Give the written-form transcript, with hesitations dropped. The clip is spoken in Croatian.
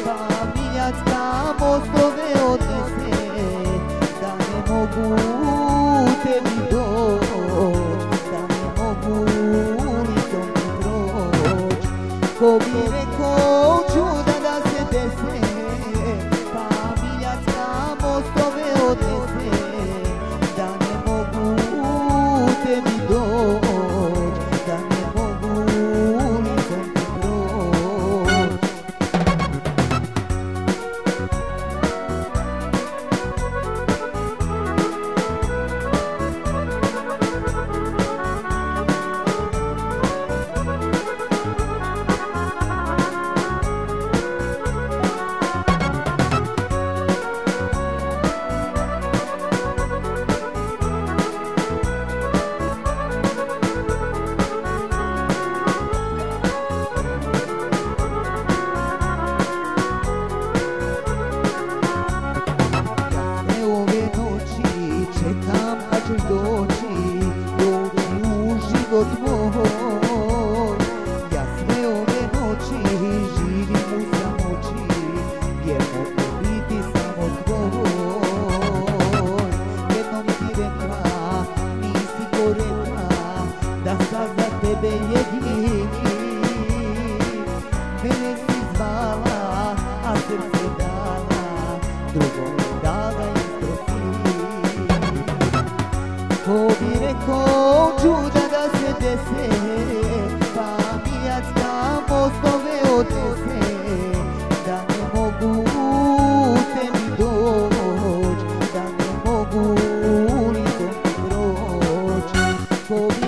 pa miljacka mostove odnese, da ne mogu tebi doć, da ne mogu ulicom ti proć. Ko bi rekao čuda da se dese, pa miljacka mostove odnese, da ne mogu tebi doć, da ne mogu ulicom ti proć. Čekam kad ćeš doći, doći u život moj. Ja sve ove noći živim u samoći, jer mogu biti samo tvoj. Jednom ti rekla, nisi ko rekla, da sam za tebe jedini. Mene si zvala, a srce dala, drugom dala isto si. Ko bi rekao čuda da se dese, pa miljacka mostove odnese, da ne mogu tebi doć, da ne mogu ulicom ti proć.